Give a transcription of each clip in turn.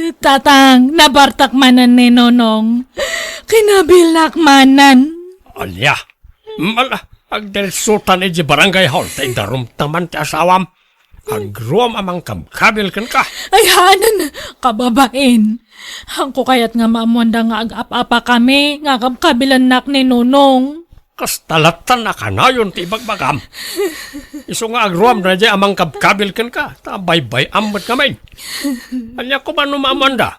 Tatang, nabartak manan ni Nonong. Kinabilak manan. Alya, mala, agdelsutan iti barangay hall, tay darum taman ti asawam. Agruam amang kabkabil kan ka. Ay, hanan, kababain. Hangko kayat nga maamwanda nga ag-apa kami, nga kabilanak ni Nonong. Kastalatan na kanayon ti ibagbagam. Iso nga agruam na di amang kabkabil kan ka, tabay-bay amot kamay. Alya ko man numamanda.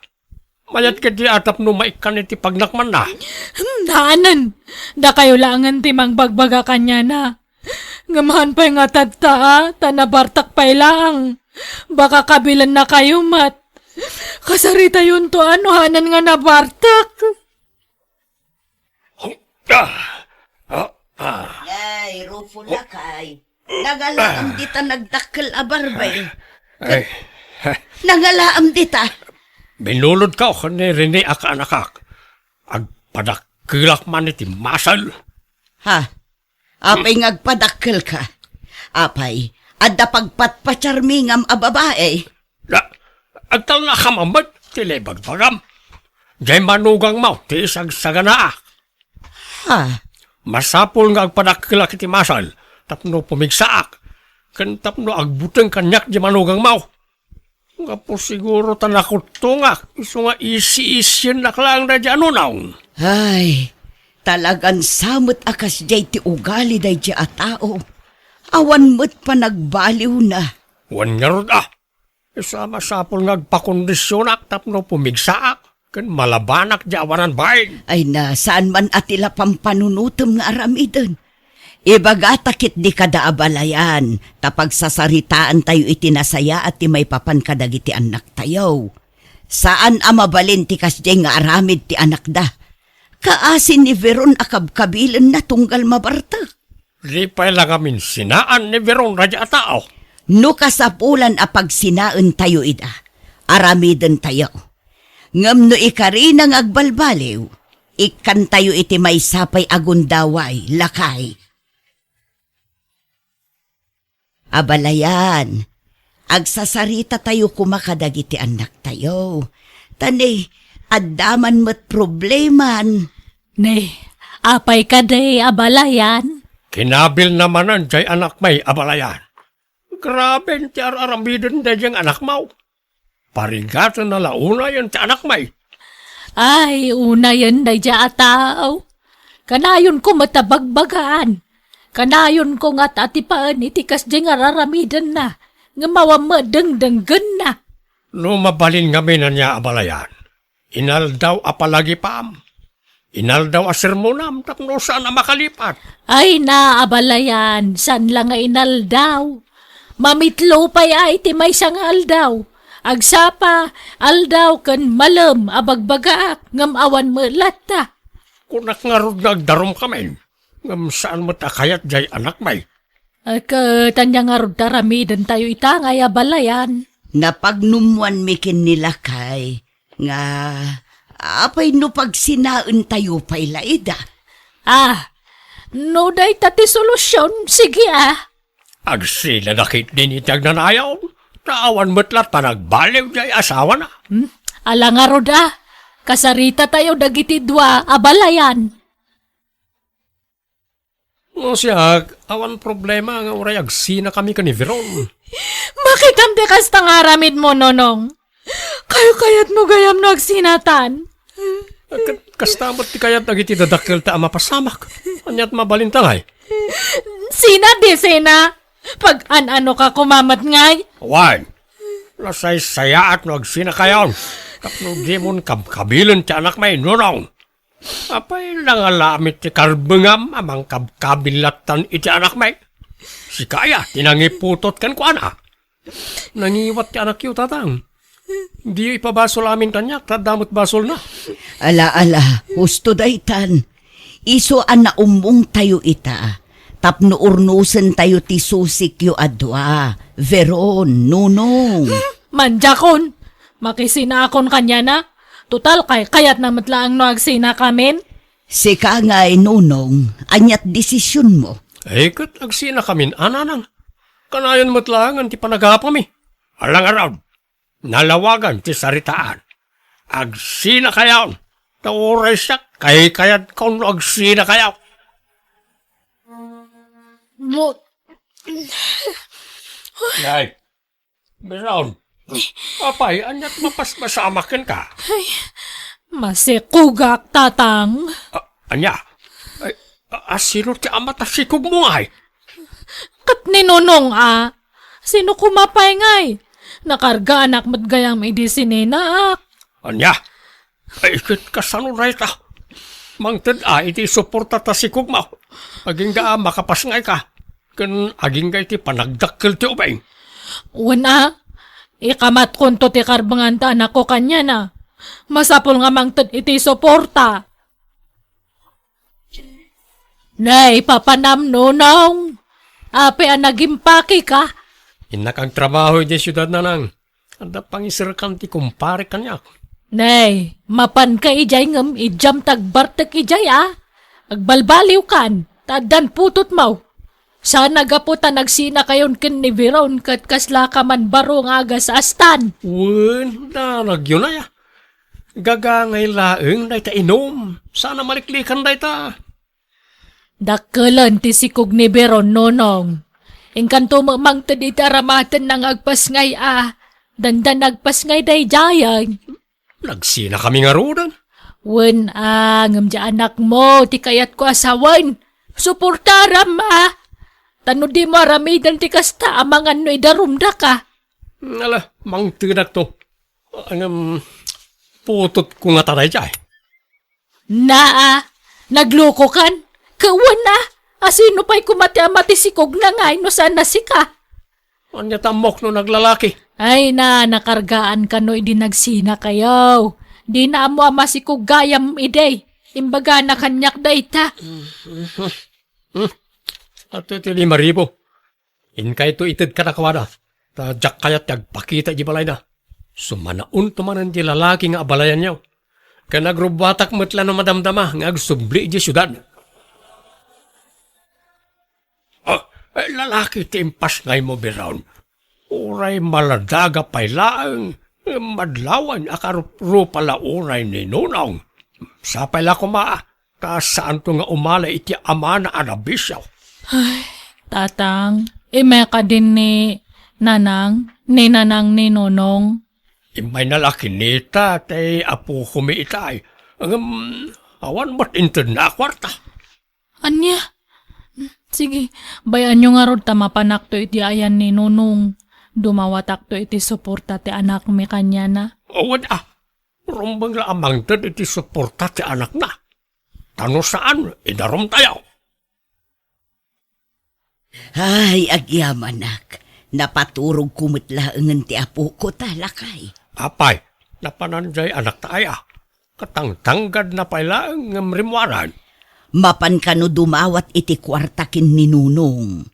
Mayat ka di atap no maikan iti pagnakman na. Hanan, da kayo langan timang bagbaga kanya na. Ngamahan pa yung atadta, tanabartak pa lang. Baka kabilan na kayo, mat. Kasarita yun to, ano hanan nga nabartak. Ay, Rufo lakay. Nagalaam dita nagdakkel abarbay. Nagalaam dita. Binulod ka o ni Rene akanakak. Agpadakilak man iti masal. Ha? Apay ngagpadakkel ka. Apay, adda pagpatpacharmingam a babae. Agtal na kamamad, tilibagbagam. Diyay manugang mo, ti isagsagana. Ha? Masapol nga agpadakilak iti masal. Tapno pumigsaak. Kan tapno agbuteng kanyak di manugang mo. Nga po siguro tanakot to nga. Iso nga isi-isyan na klang na di anunaw. Ay, talagang samot akas jay ti ugali day di a tao. Awan mo't pa nagbaliw na. Wan nga rod Isa masapol nga agpakondisyonak tapno pumigsaak. Kan malabanak di awanan bayin. Ay na, saan man atila pampanunutom nga aramidon. Ibaga takit di kada abalayan, tapag sasaritaan tayo itinasaya at ti may papan kadag iti anak tayo. Saan amabalin ti kasjay nga aramid ti anak da? Kaasin ni Veron akabkabilan na tunggal mabarta. Di pa lang amin sinaan ni Veron radya tao. No kasapulan apag sinaan tayo ida, aramidon tayo. Ngam no ikarinang agbalbaliw, ikan tayo iti may sapay agundaway, lakay. Abalayan, agsasarita tayo kumakadag iti anak tayo. Tani, addaman mo't probleman. Ne, apay ka day abalayan. Kinabil naman ang jay anak may abalayan. Grabe ti aramidon da diyang anak mo. Parigatan na launa yan ti anak may. Ay, una yan day dya atao. Kanayon ko matabagbagaan. Kanayon ko nga tatipaan itikas di nga raramidan na. Nga mawamadang-danggan na. Lumabalin kami na niya abalayan. Inal daw apalagi pam. Inal daw asermonam tapno saan na makalipat. Ay na abalayan, san lang nga inal daw. Mamitlo pa ay iti may sangal daw. Agsapa, aldaw kan malam abagbagaak ngam awan melat ta. Kunak nga rod nagdarom kami. Ngam saan mo takayat jay anak may. Tanya nga rod taramidan tayo ita nga abalayan. Napagnumuan mikin nila kay, nga apay no pagsinaan tayo pa'y laida. No day tati solusyon, sige Agsila nakit din itag nanayaw. Naawan mo't pa nagbaliw jay asawa na. Ala nga rod kasarita tayo dagiti dua abalayan. No siya, awan problema nga uray agsina kami ka ni Veron. Bakit ang tikas tang aramid mo, Nonong? Kayo kayat mo gayam no agsinatan. Kastamot ti kayat nagiti dadakil ta mapasamak. Anyat mabalintangay. Sina di sina? Pag ano ka kumamat ngay? Wan, lasay sayaat no agsina kayon. Kapno di mon kabkabilan ti anak may nunong. Apay nangalamit ti karbengam amang kabkabilatan iti anak may. Si kaya tinangiputot kan ko anak. Nangiwat ti anak yu tatang. Di ipabasol amin kanyak, tadamot basol na. Ala, husto daytan. Iso ana umbong tayo ita. Tapno urnusen tayo ti susik yu adwa. Veron, nunong. Manjakon, makisinakon kanya na. Total kayat na matlaang no agsina kamin. Sika nga'y nunong, anyat desisyon mo. Kat agsina kamin, ananang. Kanayon mo't lang ang ti panagapa mi. Alang araw, nalawagan ti saritaan. agsina kayaw. Tauray siya, kayat kung agsina kayaw. Mo, Nay, Biraon, apay, anyat mapasamakin ka. masikugak, tatang. Anya, asino ti amat asikog mo ay? Kat ninunong sino kumapay ngay? Nakarga anak mo't gayang may disininaak. Anya, ay ikit kasanuray ta. Mangtad iti suporta ta sikog mo. Aging makapasngay ka. Kan aging ga iti panagdakkel ti ubay. Una, ikamat kunto ti karbangan ta anak ko kanya na. Masapol nga mangtad iti suporta. Nay, papanam nunong. Ape nagimpaki ka. Inakang trabaho di siyudad na nang. Anda pangisirkan ti kumpare kanya. Nay, mapan ka ijay ngam ijam tagbartek ijay Agbalbaliw kan, tadan putot mau. Sana gaputa nagsina kayon ken ni Biron kat kasla ka man baro nga aga sa astan. Wen, nagyo na ya. Gagangay laeng day ta inom. Sana maliklikan day ta. Dakkelan ti sikog ni Biron nonong. Engkanto mamangtad iti aramatan ng agpasngay Dandan agpasngay day jayan. Nagsina kami nga rodan. Wen ngamja anak mo, ti kayat ko asawan. Suportaram Tano di mo aramidan ti kasta amangan no idarumda ka. Ala, mang tinak to. Putot ko nga taray jay. Nagloko kan? Kawan asino pa'y kumati-amati sikog na ngay no sana sika. Anya tamok no naglalaki. Ay nakargaan ka no idi nagsina kayo. Di na mo masikog gayam iday. Imbaga na kanyak da ita. At ito 5,000. Inkay to itid ka na kawada. Tadyak kayat tagpakita di balay na. Sumanaun tumanan di lalaki nga abalayan niyaw. Kanagrubatak matla na madamdama nga agsubli di syudad. Lalaki ti impas ngay mo Biraon. Uray maladaga pay laang. Madlawan akarup pala uray ni Nunong. Sapay la kumaa. Kasaan to nga umala iti ama na anabisyaw. Ay, tatang, ime ka din ni nanang ni Nonong. Imay nalaki nita, tay apo kumiitay. Awan mo't intid na kwarta. Anya? Sige, bayan nyo nga rod tamapanak to iti ayan ni Nonong. Dumawatak to iti suporta ti anak mi kanya na. Awan rumbang la amang tad iti suporta ti anak na. Tano saan, idarom tayo. Ay, agyamanak. Napaturog kumitlaangan ti apo ko talakay. Apay, napananjay anak tayo. Katangtanggad na pala ang rimwaran. Mapan ka no dumawat iti kwartakin ni Nunong.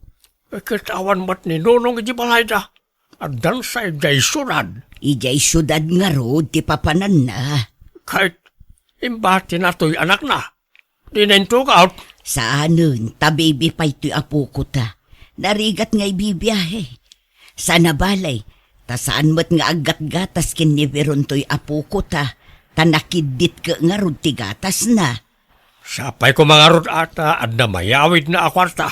Kitawan mo't ni Nunong iti balay da. Adan sa ijay sunad. Ijay syudad nga rod ti papanan na. Kahit imbati na to'y anak na. Dinentok out. Saanon, tabibi pa ito'y apo ko ta. Narigat nga'y bibiyahe. Sa nabalay, ta saan mo't nga agat-gatas kinibiron to'y apo ko ta. Tanakidit ka nga rod ti gatas na. Sapay ko mga rod ata at na mayawid na akwarta.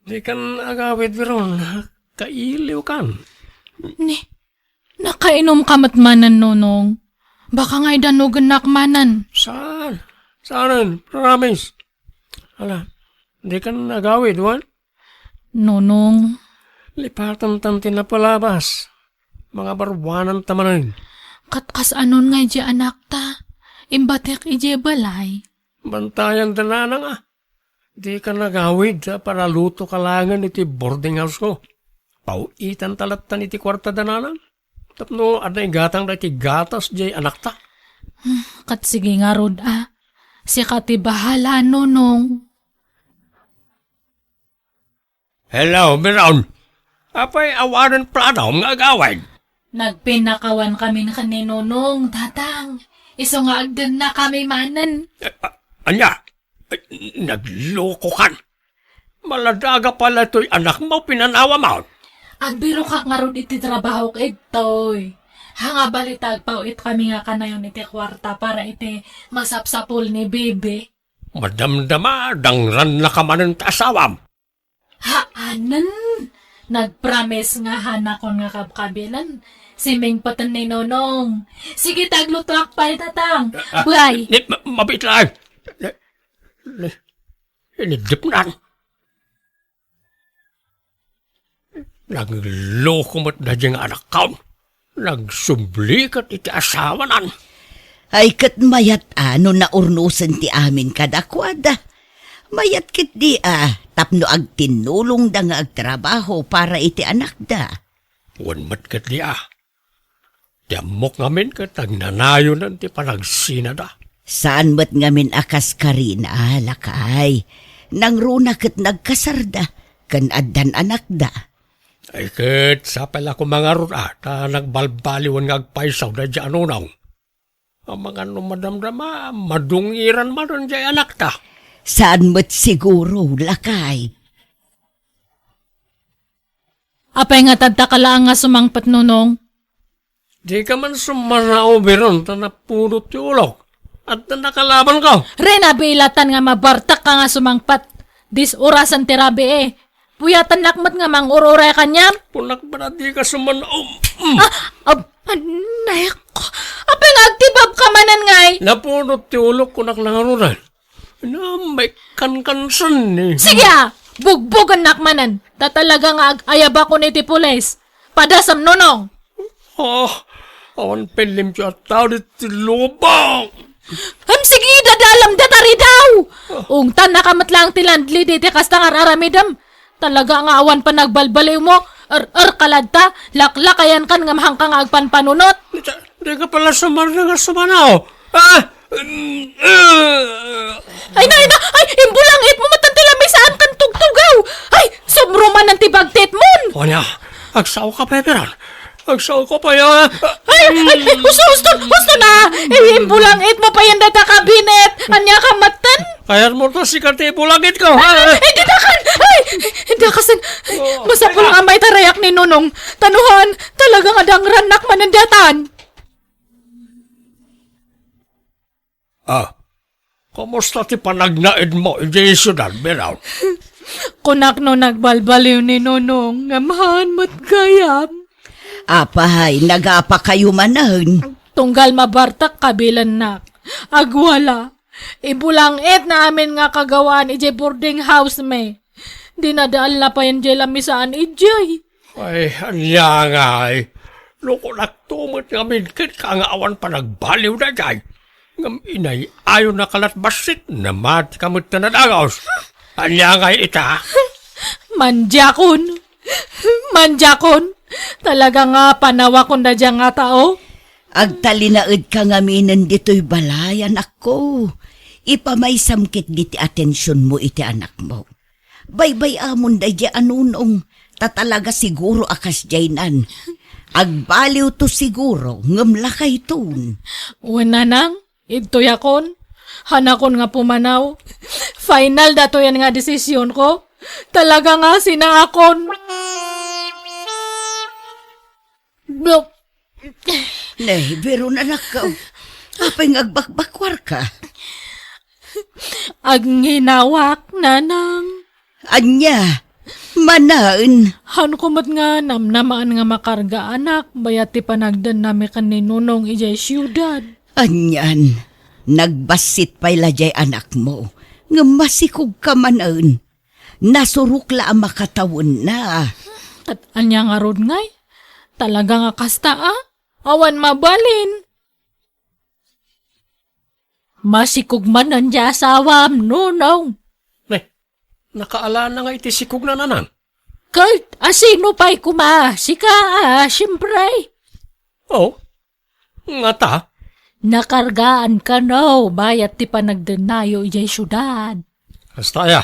Di kan agawid biron, kailiw kan. Nakainom ka matmanan, Nonong. Baka nga'y danugan nakmanan. Saan? Saanan? Promise. Ala, di kan agawid, wan? Nonong, Lipatan tantin na palabas. Mga barwanan tamanin. katkas anon nga'y di anak ta. Imbatek ije balay. Bantayan tanana nga. Di ka nagawid para luto kalangan iti boarding house ko. Pauitan talatan iti kwarta dananan. Tapno aday gatang da iti gatas jay anak ta. Kat sige nga rod Si kati bahala, Nonong. Hello, Biron. Apay awanan planaw nga agawid. Nagpinakawan kami na ni Nonong, tatang. Iso nga agdan na kami manan. Anya, nagloko kan. Maladaga pala to'y anak mo pinanawa mo. Agbiro ka nga rod iti trabaho ka itoy. Hanga balitag pauit kami nga kanayon iti kwarta para iti masapsapul ni Bebe. Madamdama, dangran na ka man ang asawam. Haanan! Nagpromise nga hanakon nga kapkabilan. Si Ming patan ni Nonong. Sige, taglutuak pa itatang. Buhay! Mabit lang. Inidip na. Nagloko mo't na diyang anak kaon. Nagsublikat iti asawa nan. Ay kat mayat ano na urnusan ti amin kadakwada. Mayat kit di tapno ag tinulong da nga agtrabaho para iti anak da. Wanmat kat di Tiamok ngamin kat nagnanayo nan ti panagsina da. Saan mat ngamin akas karina, lakay. Nang runa kat nagkasarda, kan addan anak da. Ay kat sa pala ko mga runa, ta nagbalbaliwan nga agpaisaw da dyan unaw. Ang mga numadamdama, madungiran man ron dyan anak ta. Saan mat siguro, lakay. Apay nga tadtakalaang nga sumangpat Nonong. Di ka man sumarao biron, ta napulot yung ulok. At nakalaban ka. Rena bilatan nga mabartak ka nga sumangpat. Dis orasan tirabi Puyatan lakmat nga mang urure kanyam. Punak ba na di ka sumanao? Nayak ko. Apay nga agtibab ka manan ngay. Napulot yung ulok ko naklangarunan. Na may kankansan Sige bugbugan nakmanan. Tatalaga nga ayaba ko ni Tipules. Padasam Nonong. Awan pilim siya tao dito lubang. Sige, dadalam datari daw. Ungtan nakamatlang tilandli diti kastangar aramidam. Talaga nga awan pa nagbalbaliw mo. Kaladta, laklakayan kan nga mahangkang agpanpanunot. Di ka pala nga sumanaw. Ay, imbulangit mo matantila may saan kan tugtugaw. Ay, subruman ng tibagtit mon. O niya, agsaw ka pa peran. Agsaw ko pa yan. Gusto na. Imbulangit mo pa yan data kabinet. Anya ka matan. Kaya mo to si Kati Bulagit ko. Hindi na kasan. Masapul nga may tarayak ni Nonong. Tanuhan, talagang adang ranak manandatan. Kumusta ti panagnaid mo, Jason, Beraw? Kunak no nagbalbaliw ni Nonong. Ngamahan mo't gayam. Apahay, nagapa kayo manan. Tunggal mabartak kabilan nak. Agwala. Ibulangit na amin nga kagawaan ije boarding house me. Dinadaan la pa yan jela misaan ijay. Ay, anya nga ay. Loko nagtumot nga minkit ka nga awan pa nagbaliw na jay. Ngam inay, ayaw na kalatbasit na mat kamot na nadagaws. Anya nga ita. Manjakon. Talaga nga panawa ko na dyan nga tao. Agtalinaed ka nga minen dito'y balayan ako. Ipamaisamkit diti atensyon mo iti anak mo. Baybay amon da di anunong. Tatalaga siguro akas jaynan. Agbaliw to siguro ngamlakay tun. Una nang, ito yakon. Hanakon nga pumanaw. Final dato yan nga desisyon ko. Talaga nga sinakon. Nay, pero nanak ka. Apay ngagbakbakwar ka. Agninawak nanang. Anya, manaan. Han kumat nga namnamaan nga makarga anak. Bayati panagdan nami kaninunong ijay siyudad. Anyan, nagbasit pa'y lajay anak mo. Nga masikog ka manaan. Nasurukla ang makatawon na. At anya nga rod ngay. Talaga nga kasta awan mabalin. Masikog man nandiya asawam, Nonong. Nakaala na nga iti sikog na nanan. Kurt, asino pa'y sika siyempre. Oh, nga ta. Nakargaan ka no, bayat ti panagdenayo ijay syudad. Hasta ya.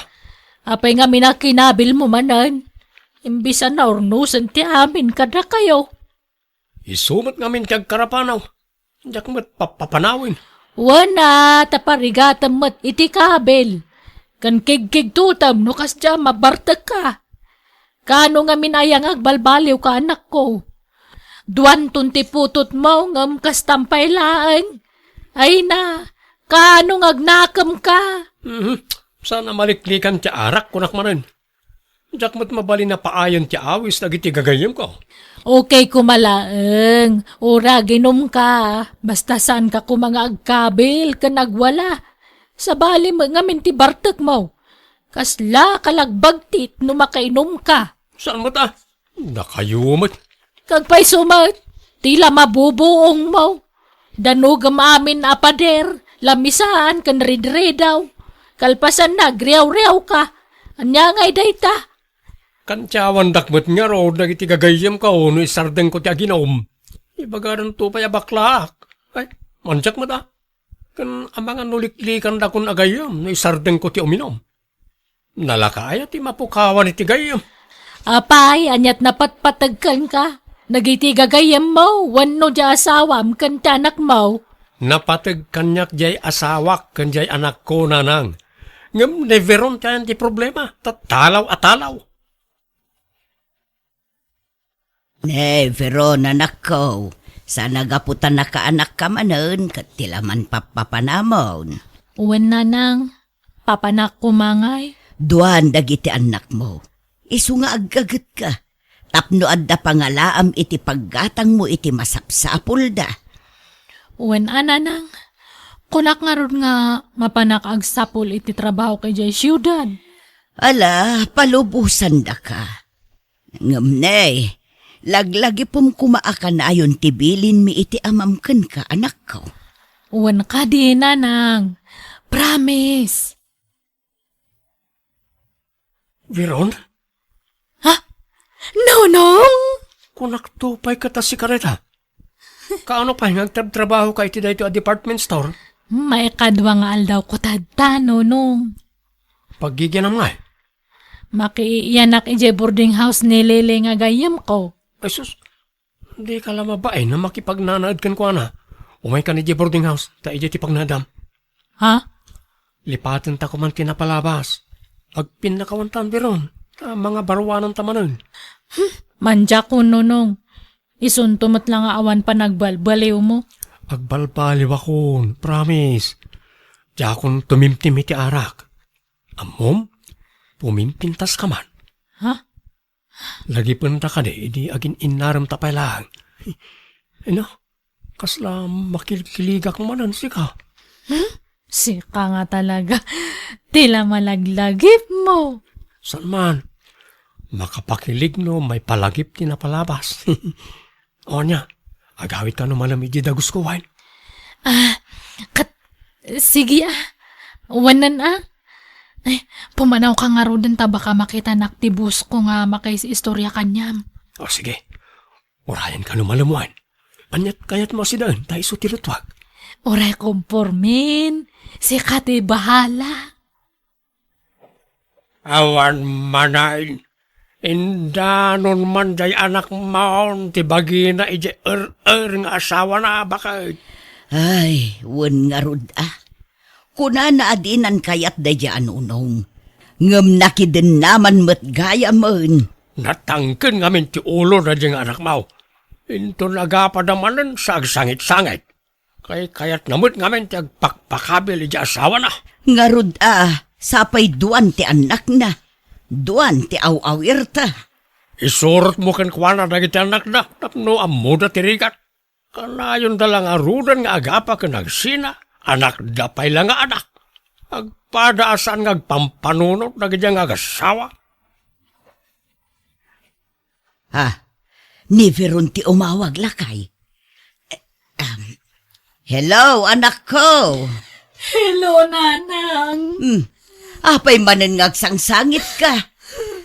Apay nga minakinabil mo manan. Imbisa na ornusan ti amin kada kayo. Isumot ngamin kag karapanaw. Diyak mo't papanawin. Wana, taparigatan mo't iti kabel. Kan kig tutam, nukas dya mabartag ka. Kano nga minayang agbalbaliw ka anak ko. Duwan tunti putot mo ngam kastampay laan. Ay na, kaano ngagnakam ka? Sana maliklikan ti arak kunak manen. Jak mo't mabali na paayon ti awis dagiti gagayem ko. Okay kumalaeng, ora ginom ka. Basta saan ka kumanga agkabil ka nagwala. Sa bali mo ngamin ti bartek mo. Kasla kalagbagtit no makainom ka. Saan mo ta? Nakayumot. Kagpay sumat, tila mabubuong mo. Danugam amin apader, lamisaan kan ridredaw. Kalpasan na, griyaw-riyaw ka. Anya ngay dayta. Kantyawan dakmet nga ro, dagiti gagayem ko, no isardeng ko ti aginom. Ibagaran to pa yabaklak. Ay, manjak mo ta. Kan amang nuliklikan da kun agayem, no isardeng ko ti uminom. Nalakaya ti mapukawan iti gayem. Apay, anyat napatpatagkan ka. Nagiti gagayem mo, wano di asawam kan tanak mo. Napatag kanyak jay asawak kan jay anak ko nanang. Ngam neveron tayan ti problema, tatalaw atalaw. Ne, Veron, anak ko. Sa nagaputan na kaanak ka manon, katilaman papapanamon. Uwan na nang, papanak kumangay. Duan dagiti anak mo. Isu nga aggagat ka. Tapno adda pangalaam iti paggatang mo iti masapsapul da. Uwan ana nang, kunak nga ron nga mapanak agsapul iti trabaho kay jay siyudad. Ala, palubusan da ka. Ngamnay, laglagi pum kumaakan ayon tibilin mi iti amamken ka, anak ko. Uwan ka din nanang, promise. Veron, Nonong! kunak tupay ka ta si kareta. Kaano pa nagtrabaho ka iti dayto a department store? May kadwa nga aldaw ko tadta, nonong. Paggigianam nga. Makiiyanak ije boarding house ni Lele nga gayam ko. Ay sus, hindi ka lang mabae na makipagnanaad kan ko na. Umay ka ni boarding house, ta ije ti pagnadam. Ha? Lipatin ta ko man kinapalabas. Agpinakawantan biron, mga barwanan tamanon. Manja ko, nonong. Isuntumot lang nga awan pa nagbalbaliw mo. Agbalbaliw akon, promise. Di akong tumimtim iti arak. Amom, pumimpintas ka man. Ha? Lagi punta ka di agin inaram tapay lang. Ano, kasla makilkiligak manan si ka. Sika nga talaga. Tila malaglagip mo. Saan man? Makapakilig no, may palagip ti napalabas. O niya, agawit ka no malamig di dagus ko wine. Sige Wanan Ay, pumanaw ka nga ron ta baka makita naktibus ko nga makaisi istorya kanyam. O sige, orayan ka no malamuan. Anyat kayat mo si daan, tayo sutilutwag. Oray kompormin. Si kati bahala. Awan manain. Indanon man jay anak maon ti bagina ije nga asawa na bakit. Ay, wan nga rod Kuna na adinan kayat da dyan unong. Ngam nakidin naman mat gaya man. Natangken ngamin ti ulo na dyan anak mau. Into nagapadamanan sa agsangit-sangit. Kayat namut ngamin ti agpakpakabil ije asawa na. Nga rod sapay duan ti anak na. Duan ti awawirta. Isurot mo kan kwana dagiti anak na. Tapno amuda tirigat. Kanayon dalang arudan nga agapa ka nagsina. Anak dapay lang nga anak. Agpadaasan nga agpampanunot na ganyan nga agasawa. Ni Veron ti umawag lakay. Hello, anak ko. Hello, nanang. Apay manen ngagsangsangit ka.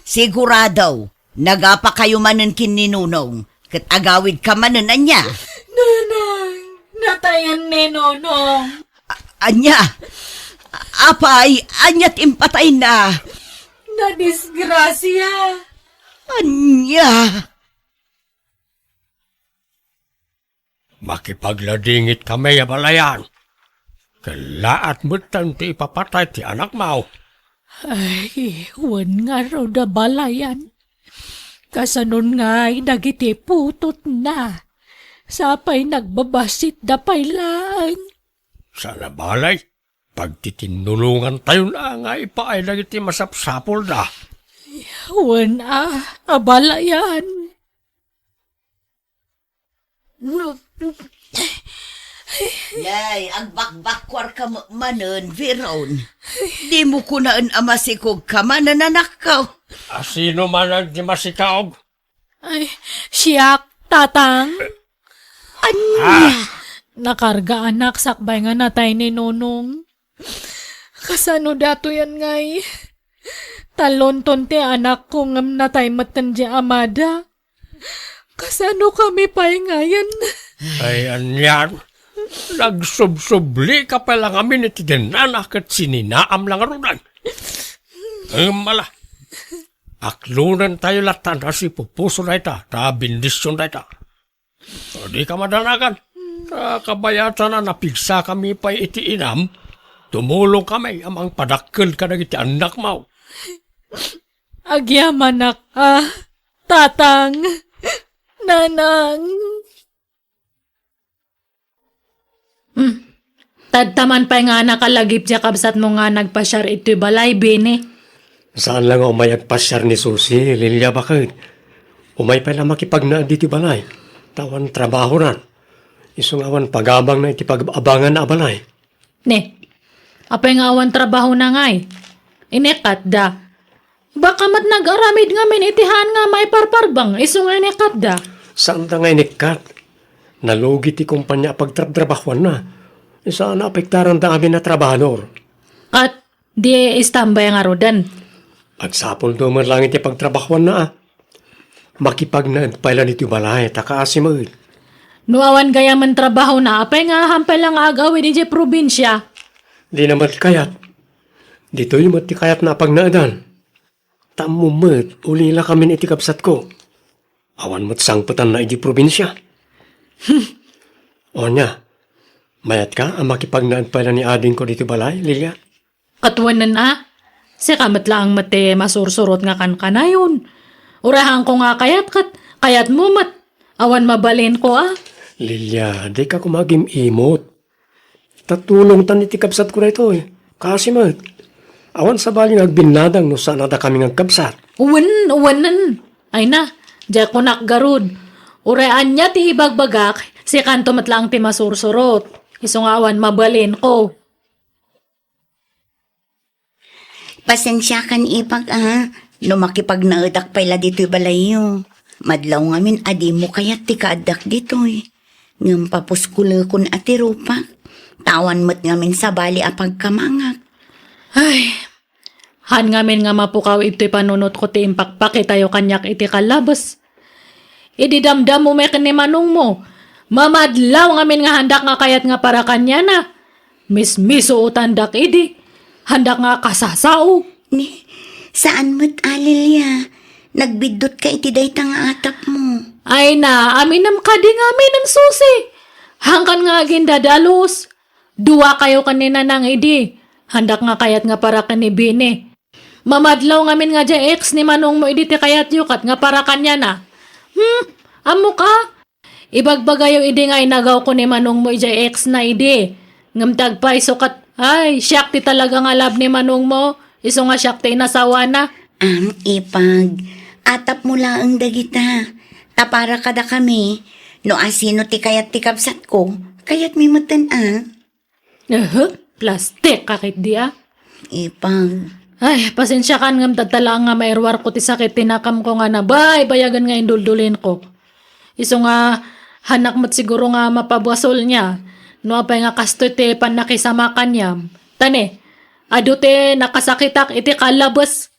Sigurado, nagapa kayo manen kininunong. Kat agawid ka manen anya. Nanang, natayan ni Nonong. Anya, apay, anyat impatay na. Nadisgrasya. Anya. Makipagladingit kami abalayan. Kalaat mo ti ipapatay ti anak mau. Ay, wan nga raw na balayan. Kasanon nga'y dagiti putot na. Sapay nagbabasit dapay lang. Sana balay, pagtitinulungan tayo na nga ipaay na iti masapsapol na. Wan abala yan. Yay, ang bakbakwar ka manon, Veron. Di mo kunaan amasikog ka manananakaw. Sino man ang di masikaog? Ay, siyak, tatang. Anya? Nakarga anak, sakbay nga natay ni Nonong. Kasano dato yan ngay? Talon te anak ko ngam natay matan di amada. Kasano kami pa'y ngayon? Ay, anyan. Nagsubsubli ka pa lang amin iti dinanak at sininaam lang arunan. Ay, mala. Aklunan tayo latan na si pupuso na ita, na bindisyon na ita. O di ka madanakan. Sa kabayatan na napigsa kami pa iti inam, tumulong kami amang padakkel ka na iti anak mo. Agyamanak, tatang, nanang. Tadtaman pa nga nakalagip siya kabsat mo nga nagpasyar ito'y balay, Bini. Saan lang umay agpasyar ni Susi, Lilia bakit? Umay pa lang makipagnaan dito balay. Tawan trabaho ran. Isungawan pagabang na iti pag-abangan na balay. Ne, apay nga awan trabaho na ngay. Inekat da. Baka mat nag-aramid nga min itihan nga may parparbang, iso nga inekat da. Saan ta nga inikat? Nalugi ti kumpanya pagtrabahuan na. Isa na apektaran ta amin na trabahador. At di istambay nga rodan. At sapon duman lang iti pagtrabahuan na. Makipagnaad pala nito balay, takaasimod. Nuawan gaya man trabaho na, apay nga hampay lang agawin di probinsya. Di naman kayat. Dito yung mati kayat na pagnaadan. Tamumad, ulila kami iti kapsat ko. Awan mo't sangputan na iti probinsya. O niya, mayat ka ang makipagnaad pala ni ading ko dito balay, Lilia? Katwanan si kamat lang mate masursurot nga kan kanayon. Urahan ko nga kayat mo mat. Awan mabalin ko Lilia, di ka kumagim imot. Tatulong tan iti kapsat ko na ito eh. Kasi mat, awan sa bali nagbinadang no saan nada kami ng kapsat. Uwanan. Ay na, diya ko nakgarud. Uraan niya ti ibagbagak, si kanto matlang ti masursurot. Isungawan mabalin ko. Pasensya kan ipag no makipagnaedak pala dito'y balayo. Madlaw ngamin adi mo kayat ti kaadak dito'y. Ngam papuskula kun ati rupa. Tawan mo't ngamin sa bali apag kamangak. Ay, han ngamin nga mapukaw ito'y panunot ko ti impakpaki tayo kanyak iti kalabas. Ididamdam mo may kanimanong mo. Mamadlaw ngamin nga handak nga kayat nga para kanya na. Mismiso utandak idi. Handak nga kasasao. Ni, saan mo't alilya? Nagbidot ka iti dayta nga atap mo. Ay na, aminam ka di nga aminam susi. Hangkan nga agindadalos. Dua kayo kanina nang idi. Handak nga kayat nga para kanibini. Mamadlaw ngamin nga dya ex ni manong mo idi ti kayat yukat nga para kanya na. Amo ka? Ibagbagayo idi nga inagaw ko ni manong mo dya ex na idi. Ngamtag pa isukat. Ay, siyak ti talaga nga lab ni manong mo. Iso nga siyak ti inasawa na. Ipag, atap mo lang dagita. Tapara kada kami. No asino ti kayat ti kapsat ko, kayat mi matan Plastik kakit di Ipag. Ay, pasensya kan ngam tatala nga mairwar ko ti sakit tinakam ko nga na bay, bayagan nga induldulin ko. Iso nga hanak mo't siguro nga mapabwasol niya. No apay nga kasto ti panakisama kanyam. Tane, adu te nakasakitak iti kalabas.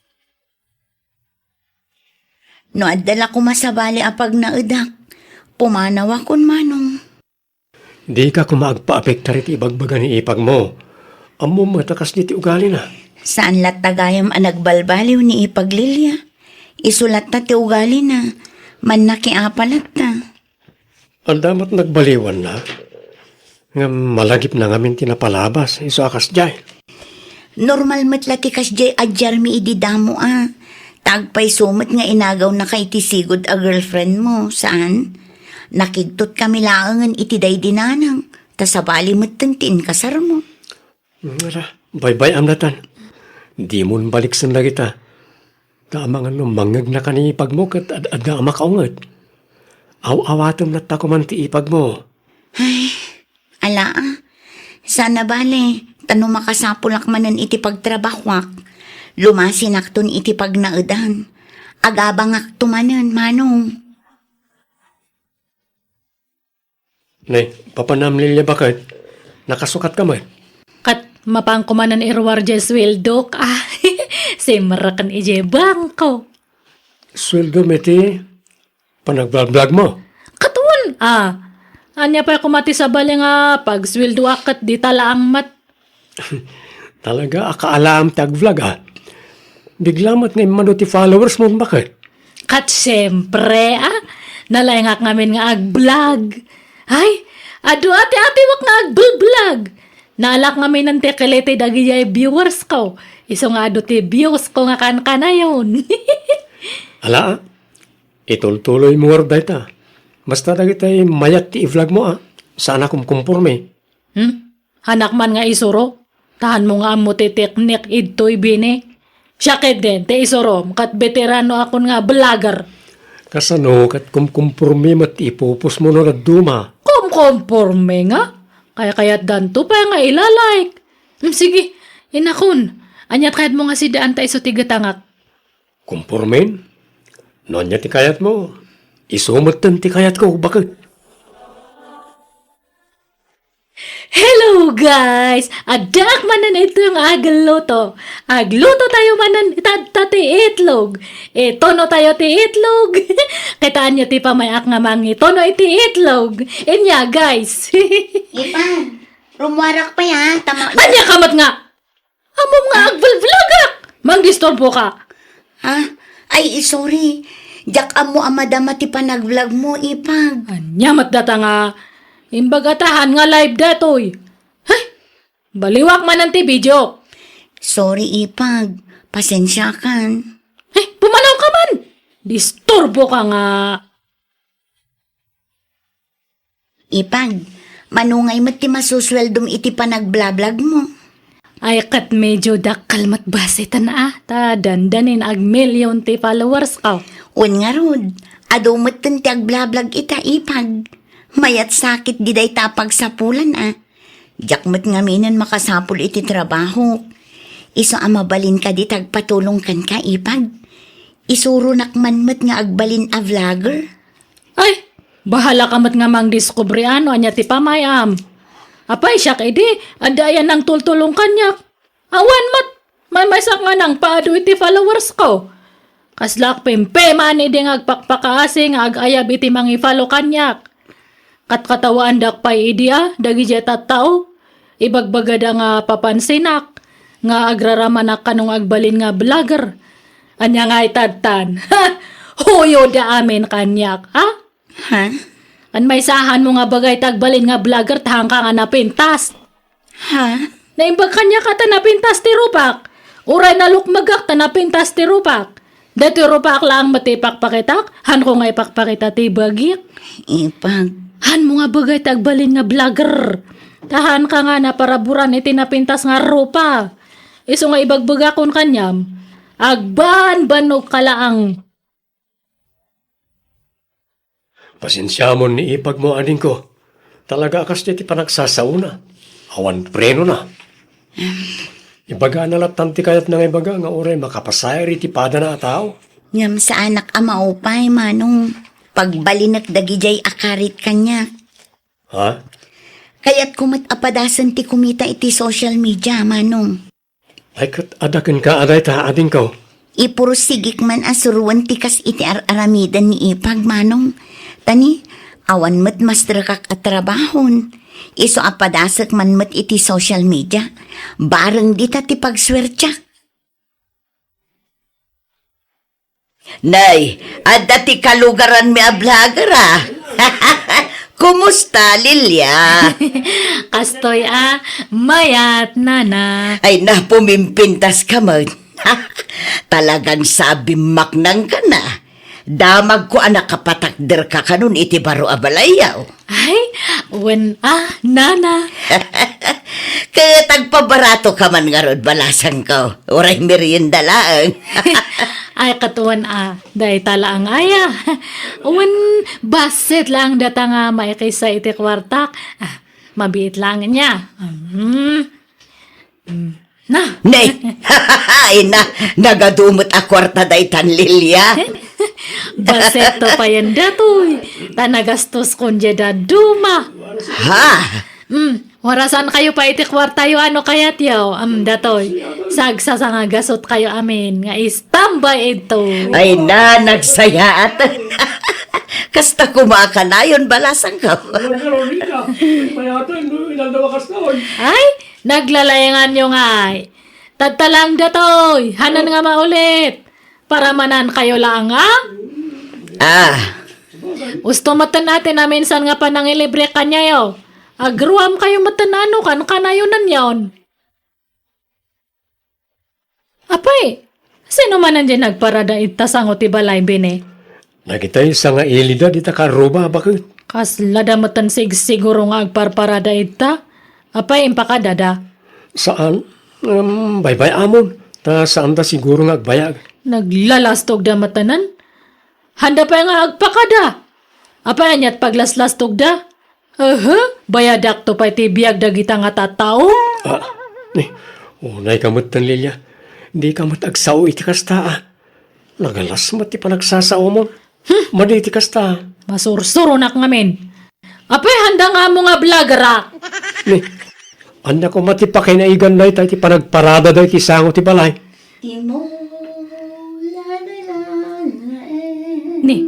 No adala ko masabali apag naedak, pumanaw akon manong. Di ka kumagpa-apektar iti ibagbaga ni ipag mo. Amo matakas niti ugali na. Saan lat tagayam ang nagbalbaliw ni ipaglilya? Isulat ta ti ugali na, man nakiapalat ta. Ang damat nagbaliwan na. Nga malagip na ngamin tinapalabas. Iso akas jay. Normal matlatikas jay adjar mi ididamo Tagpay sumot nga inagaw na kay tisigod a girlfriend mo. Saan? Nakigtot kami laangan iti day dinanang. Tasabali mo't tintin kasar mo. Ngara, bye-bye amnatan. Di mo baliksan na kita. Tama nga nung mangag na kanipag mo kat adda makaungat. Aw-awatom na tako man ti ipag mo. Ala, sana bale, tano makasapulak manan iti pagtrabahwak. Lumasinak ton iti pagnaudan. Agabangak tumanan, manong. Nay, papanamlilya bakit? Nakasukat ka man. Kat mapangkumanan irwar je sweldo ka. Simrakan ije bangko. Sweldo meti, panagblog mo. Katuan, anya pa kumati sa bali nga pag sweldo akat di talaang mat. Talaga, akaalam tag-vlog Biglamat nga mano ti followers mo bakit? Kat siyempre, nalayangak ngamin nga ag-vlog. Ay, ado ate-ate wak nga ag-vlog. Naalak ngamin ng tekelete dagi jay viewers ko. Iso nga ado ti views ko nga kan na yun. Ala, itultuloy mo war dayta. Basta dagi tayo mayat ti i-vlog mo Sana kumkumpurme. Hanak man nga isuro. Tahan mo nga mo ti teknik idto'y bini. Siyakit din, ti isuro. Kat veterano akon nga vlogger. Kasano kat kumkumpurme mat ipupus mo na duma. Kumkonforme nga. Kaya danto pa nga ilalike. Sige, inakon. Anyat kahit mo nga si daan tayo sa tigatangak. Kumpurmen? Nonya ti kayat mo. Isumot ti kayat ko, bakit? Hello guys! Adak manan ito yung agluto. Agluto tayo manan ti itlog. Tono tayo ti itlog. Kitaan nyo ti pamayak nga mangi. Tono iti itlog. Inya guys. Ipan, rumwarak pa yan. Tama. Anya kamat nga. Amom nga agvlogak. Mang disturbo ka. Ay, sorry. Jak amo amadama ti panag-vlog mo, Ipag. Anya matdata nga. Imbagatahan nga live datoy. Hay! Baliwak man ang ti video. Sorry, Ipag. Pasensya kan. Hey, pumanaw ka man! Disturbo ka nga. Ipag, manungay mo't ti masusweldom iti panag-vlog mo. Ay kat medyo dakal matbasitan ta dandanin ag milyon ti followers ka. Un nga rod, ado mo't ti ag-vlog ita, Ipag. Mayat sakit di day tapag sa pulan Jak mo't nga minan makasapul iti trabaho. Iso mabalin ka di tagpatulong kan ka, Ipag. Isuro nakman mo't nga agbalin a vlogger. Ay, bahala ka mat nga mang diskubre ano anya ti pamayam. Apay siya kay di, adayan ng tultulong kanyak. Awan mat, maysak nga nang paado iti followers ko. Kaslak pimpe man di nga agpakpakaasing agayab iti mangi follow kanyak. Katkatawaan dak pay idea, dagi jetat tao. Ibagbagada nga papansinak, nga agraramanak kanong agbalin nga vlogger. Anya nga itadtan. Huyo da amin kanyak, ha? Ha? An may sahan mo nga bagay tagbalin nga vlogger tahang ka nga napintas. Ha? Naimbag kanya ka ta napintas ti rupak. Uray na lukmagak ta napintas ti rupak. Dati rupak lang matipak pakitak, han ko nga ipakpakita ti bagik. Ipag. Han mo nga bagay tagbalin nga vlogger. Tahan ka nga na paraburan iti napintas nga rupa. Iso nga ibagbagakon kanyam. Agban banog kalaang. Pasensya mo ni ipag mo aning ko. Talaga akas ti panagsasauna. Awan preno na. Ibaga nalatan ti kayat ng ibaga nga oray makapasayar iti pada na tao. Ngam sa anak amaupay, manong. Pagbalinak dagijay akarit kanya. Ha? Kaya't kumat apadasan ti kumita iti social media, manong. Ay kat adakan ka aday ta ading ko. Ipuro sigik man asuruan ti kas iti aramidan ni Ipag, manong. Tani, awan mo't mas drakak at trabahon. Iso apadasak man mo't iti social media. Bareng dita ti pagswertyak. Nay, adda ti kalugaran mi a vlogger Kumusta, Lilia? Kastoy mayat nana. Ay na, pumimpintas ka man. Talagang sabi maknang ka na. Damag ko anak kapatakder ka kanun iti baro abalayaw. Ay, nana. Kaya tagpabarato ka man nga rod balasan ko. Uray merienda lang. Ay, katuan dahi tala ang aya. Basit lang data nga maikisa iti kwartak. Mabiit lang niya. Na. Nay, ay na, nagadumot a kwarta day tan Lilia. Basit to pa yan datoy. Tanagastos kon jeda duma. Ha? Warasan kayo pa iti kwarta yo ano kayat yaw. Datoy. Sagsasa nga gasot kayo amin. Nga istambay ito. Ay na, nagsaya at. Kasta kumaka na yun, balasan ka. Ay, naglalayangan nyo nga. Tagtalang datoy. Hanan nga maulit. Para manan kayo lang Gusto matan natin na minsan nga panangilibre kanya yo. Agruam kayo matanano kan kanayonan yon. Apay, sino man nandiyan nagparada itasangot ibalay bine? Nakita yung sa nga ilida di ta karuba bakit? Kas ladamatan siguro nga agparparada ita. Apay impakadada. Saan? Baybay amon. Ta saan ta siguro nga agbayag? Naglalastog da matanan? Handa pa nga agpakada. Apay anyat paglaslastog da? Bayadak to pa iti biyag dagita nga tatao? Unay kamot tan Lilia. Di kamot agsaw iti kasta Nagalas mo ti panagsasao mo. Madi iti kasta. Masursuro nak ngamin. Apay handa nga mo nga blagara. Anda ko matipakay na igan na iti panagparada da iti sango ti balay. Ni,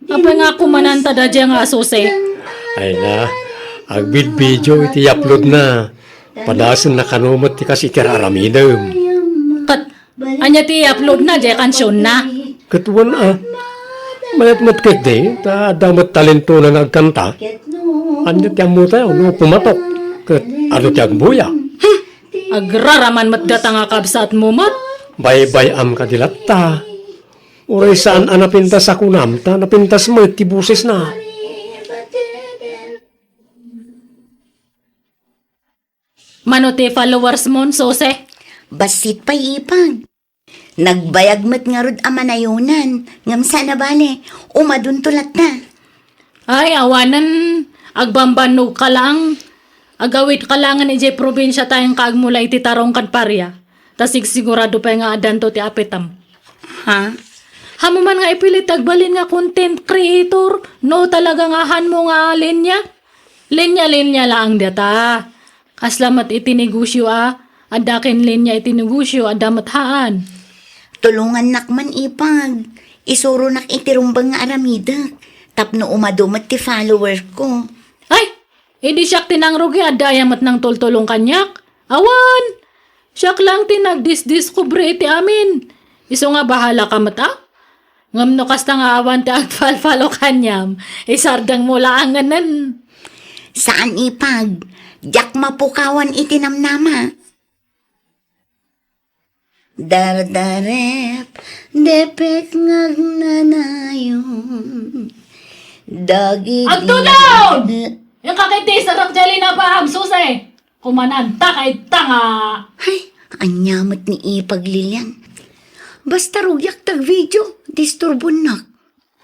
apay nga kumananta da dya nga asuse. Ay na, agbid video iti upload na. Padasan na kanumot ti kasi tiraramidam. Kat, anya ti upload na dya kansyon na. Katuan mayat-mat ket de, ta damat talento na nagkanta. Anya ti amu tayo, no pumatok. Kat ano ti agbuya. Agraraman matgata nga kabsat mo mat. Bay-bay am kadilat ta. Uray saan napintas ako namta, napintas mo ti buses na. Mano ti followers mo, sose? Basit pa ipag. Nagbayag met nga rod amanayunan. Ngam sana bale, umadun tulat na. Ay, awanan. Agbambano ka lang. Agawit ka lang ni Jay probinsya tayong kaagmula iti tarong kan parya. Tasig sigurado pa nga adanto ti apetam. Ha? Hamo man nga ipilit agbalin nga content creator. No talaga nga han mo nga linya. Linya lang data. Kaslamat itinegosyo adakin linya itinegosyo adamat haan. Tulungan nakman ipag. Isuro nak itirumbang nga aramida. Tapno umadumat ti follower ko. Ay! Hindi siyak tinangrugi adayamat ng tultulong kanyak. Awan! Siyak lang tinagdisdiskubre iti amin. Iso nga bahala ka mata? Ngam no kasta nga awan ti agfalfalo kanyam. Isardang mula anganan. Saan ipag? Diyak mapukawan itinamnama. Dardarep, depek ngagnanayon. Dagi Agtulong! Yung kakiti sa rakjali na pa susay. Kumananta kay tanga. Ay, anyamat ni ipag Lilian. Basta rugyak tag video, disturbon nak.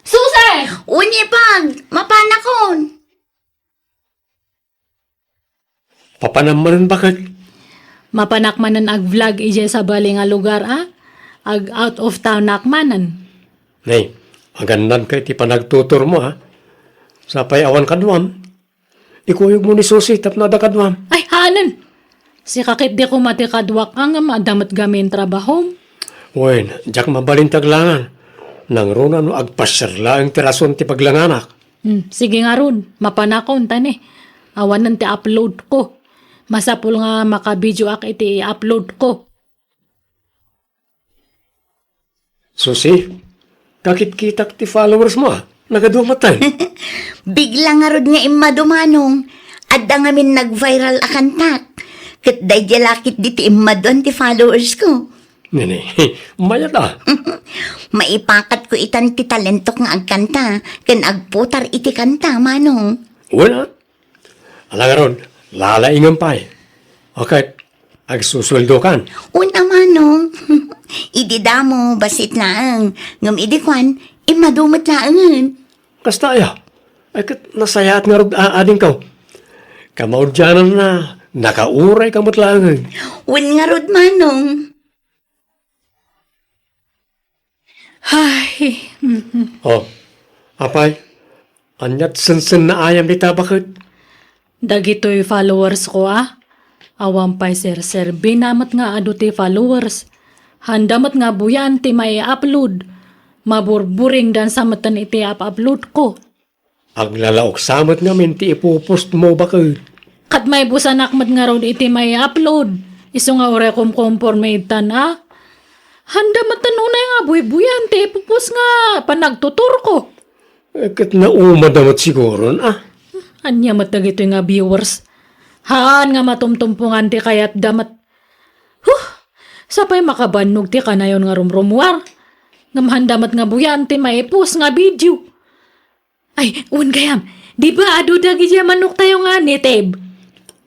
Susay! Unyipag, mapanakon. Papanamanan bakit? Mapanakmanan ag-vlog ije sa bali nga lugar ag out of town nakmanan. Nay, agandan kay ti panagtutor mo Sapay awan kadwam. Ikuyog mo ni Susi tapno da kadwam. Ay, hanan! Si kakit di ko matikadwak nga madamat gamin trabaho. Wen, jak mabalintag langan. Nang runa no agpasyarla ang tirason ti paglanganak. Sige nga ron, mapanakon tani. Awanan ti upload ko. Masapul nga makabidyo ak iti upload ko. Susi, kakit kitak ti followers mo Nagadumatan. Bigla nga rod nga imadumanong. Adda nga min nag-viral akantak. Kat day jalakit di ti imadon ti followers ko. Nene, mayat ah. Maipakat ko itan ti talentok nga agkanta, ken agputar iti kanta, manong. Wala. Alangaron, lalaingan pa eh. Okay, agsusweldo kan. Una, manong. Idida mo, basit laang. Ngam idikwan, imadumot laangan. Kasta ya. Ay kat nasayaat nga rog aading ka. Kamaudyanan na, nakauray kamot langan. Wen nga rod, manong. Ay, Oh, apay, anyat sensen na ayam di tabakit. dagito'y followers ko Awang pa'y sir, binamat nga ado ti followers. Handamat nga buyan ti may upload. Maburburing dan sa matan iti upload ko. Aglalaok samot nga minti ipupost mo bakit. Kat may busan akmat nga ron iti may upload. Iso nga ore kumkonformate tan Handamat unay nga buyan ti ipupos nga panagtutur ko. Kat naumadamat siguro Anya matagito nga viewers. Haan nga matumtumpungan ti kayat damat. Sapay makabanog ti kanayon nga rumrumuar. Ngamhandamat nga buyan ti maipos nga video. Ay, un gayam, di ba ado dagi dya manok tayo nga ni Teb?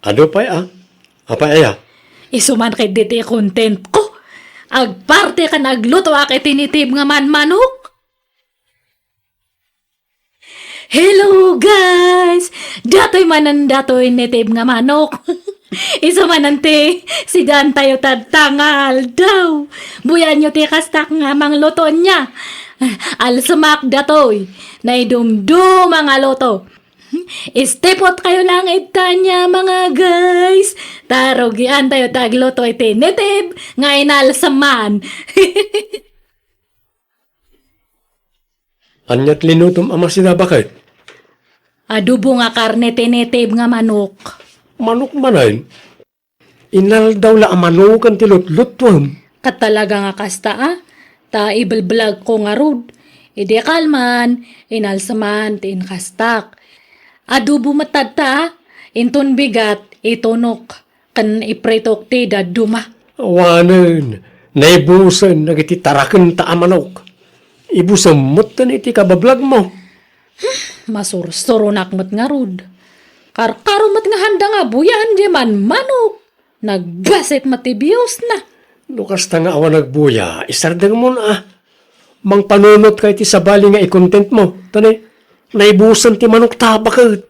Ado pa'y Apay aya. Isuman kay diti content ko. Agparte ka nagluto akit ni Teb nga manok. Hello guys! Datoy datoy ni Teb nga manok. Isa manante, si Dan tayo tadtangal daw. Buyan nyo ti kastak nga mangluto niya. Alsumak datoy, naidumdum mga loto. Istepot kayo lang itanya mga guys. Tarogian tayo tagluto iti ni Teb nga inalsaman. Anyat linutom ama sila bakit? Adobo nga karne tinitib nga manok. Manok manayin. Inal daw la amanukan ti lutlutwam. Kat talaga nga kasta ta ibalblag ko nga rod. Idi kalman, inalsaman, tin kastak. Adobo matadta inton bigat, itunok, kan ipretok ti daduma. Awanan, naibusan nagititarakan ta amanok. Ibusamot na iti kabablag mo. Masursurunak mat nga rod. Karkarumat nga handa nga buyan di man manok. Naggasit matibiyos na. Lukas ta nga awan nagbuya, isardang mo na Mang panunot kay ti sabali nga i-content mo. Tani, naibusan ti manok tabakit.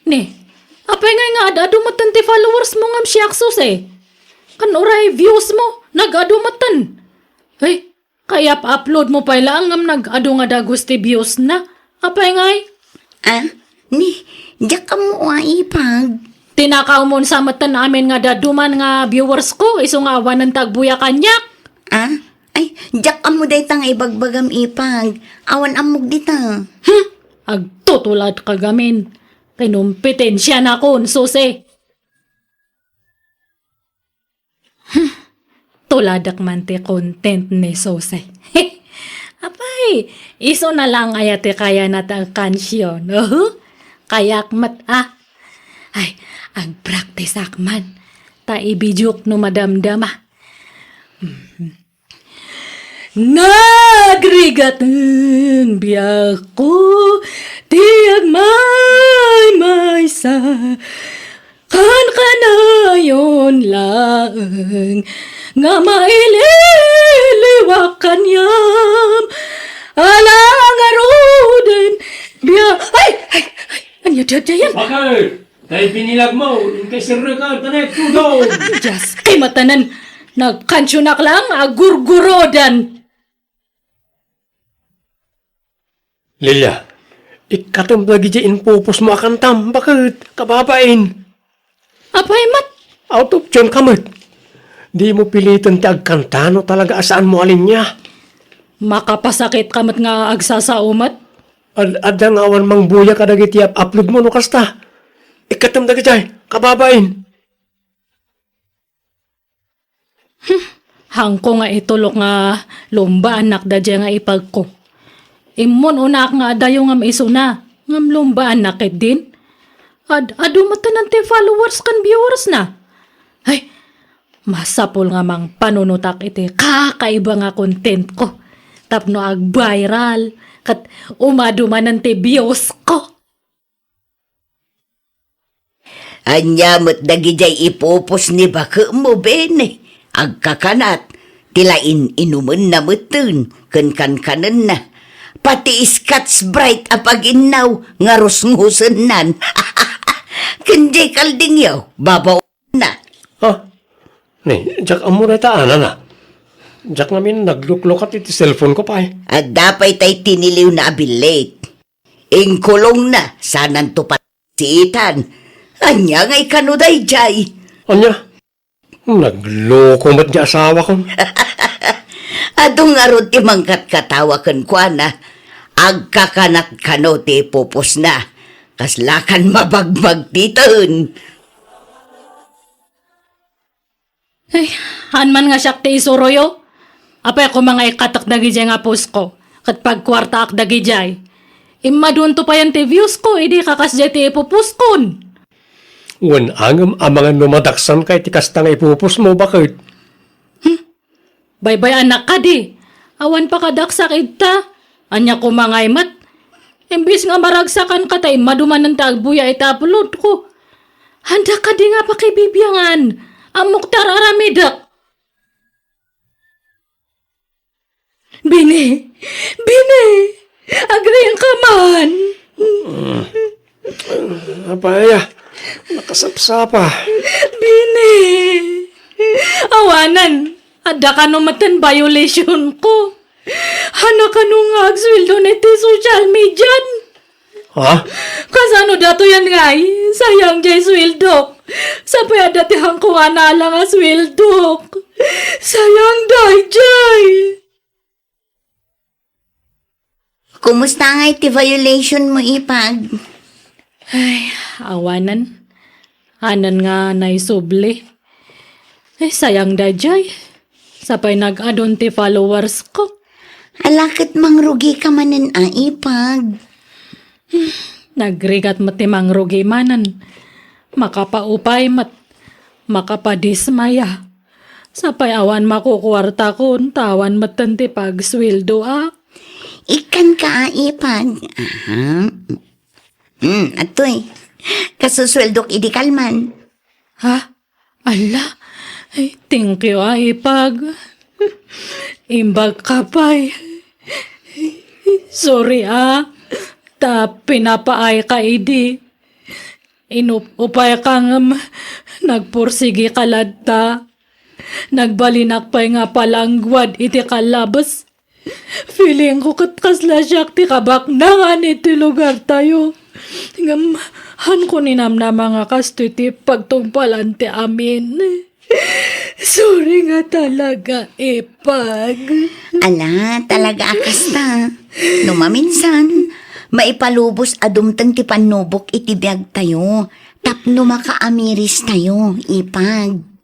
Ni, apay nga adumatan ti followers mo ngam siyaksos Kan oray views mo, nag-adumatan. Hey, kaya pa-upload mo pa lang ngam nag-adu nga dagos ti views na. Apay ngay? Diyak ka mo ipag. Tinakaw mo sa mata namin nga daduman nga viewers ko, iso nga awan ng tagbuya kanyak. Diyak ka mo day tang ibagbagam ipag. Awan amog dita. Agtutulad ka gamin. Kinumpitin siya na kon, susi. Tuladak man ti content ni Sose. Apay, iso na lang ayate kaya natang kansyon. Kayak mat Ay, ang practice akman. Ta ibijuk no madamdama. Nagrigateng biyak ko, tiyag may sa kan kanayon laeng nga maililiwakan yam alang aruden biyak. Ay! Ano yan? Bakit? Dahil binilag mo, kay sirre ka, tanay, tudong! Diyas, kay matanan, nagkansyonak lang, agurgurodan. Lilia, ikatam lagi dyan pupos mo akantam, bakit? Kababain! Apay mat, Out of tune kamot. Di mo pilitan ti agkantano talaga asaan mo alin niya. makapasakit kamat nga agsasaumat. Adda nga awan mang buya ka dagiti upload mo no kasta. Ikatam dagi jay, kababain. Hangko nga itulok nga lumba anak da dya nga ipag ko. Imon unak nga dayo ngam iso na, ngam lumba anak din. Adu matanan ti followers kan viewers na. Ay, Masapol nga mang panunutak iti kakaiba nga content ko. Tapno ag viral. Kat umadumanan ti views ko. Anya mo't dagijay ipupos ni baka mo, bene. Agkakanat, tilain inuman na mutun, kan na. Pati Scotch Bright apaginaw, nga rusngusan nan. Kanjay kalding yaw, babaw na. Ha? Ni, jak amo na taan, na. Jak namin nagluklokat iti cellphone ko pa eh. At dapay tay tiniliw na abilate. Ingkulong na, sanan tupat si Ethan. Anya nga'y kanuday jay. Anya? Nagloko mat di asawa ko. Adong arod ti mangkat katawa kan kwa na. Agkakanat kano ti pupos na. Kaslakan mabagbag titan. Ay, hanman nga siyak ti isuroyo. Apay ko mga ikatak dagijay nga post ko. Kat pagkwarta ak dagijay. Imadun to pa yan ti views ko, hindi kakasjay ti ipupost kon. Wan angam ang mga numadaksan kay tikas tang ipupos mo, bakit? Baybay anak ka di. Awan pa kadaksak ita. Anya ko mga imat. Imbis nga maragsakan ka tay maduman ng tagbuya ita-upload ko. Handa ka di nga pakibibyangan. Amok tararamidak. Bini! Bini! Agreean ka man! Apaya, nakasapsapa. Bini! Awanan! Ada ka numatan violation ko. Hana ka nung agswildo niti social media. Ha? Kasano dato yan ngay? Sayang jay swildo. Sapay dati hang ko nga lang nga swildo. Sayang day jay. Kumusta nga iti violation mo, Ipag? Ay, awanan. Hanan nga naisubli. Ay, sayang day jay. Sapay nag-adon ti followers ko. Alakit mangrugi ka manin, Ipag. Nagrigat matimang rugi manan. Makapaupay mat. Makapadismaya. Sapay awan makukuwarta ko. Tawan matanti pag swildo Ikan ka, Ipag. Aha. Atoy. Kasusweldok idi kalman. Ha? Ala? Ay, thank you, Ipag. Imbag ka pa'y. Sorry, Ta pinapaay ka, idi. Inupay kang nagpursigi kaladta. Nagbalinak pa'y nga palangwad iti kalabas. Feeling ko katkasla siya ti kabaknangan iti lugar tayo. Han ko ninamna mga kasto iti pagtungpalan ti amin. Sorry nga talaga, Ipag. Ala, talaga akas ta. Numaminsan, maipalubos adumtang ti panubok iti biyag tayo. Tapno makaamiris tayo, Ipag.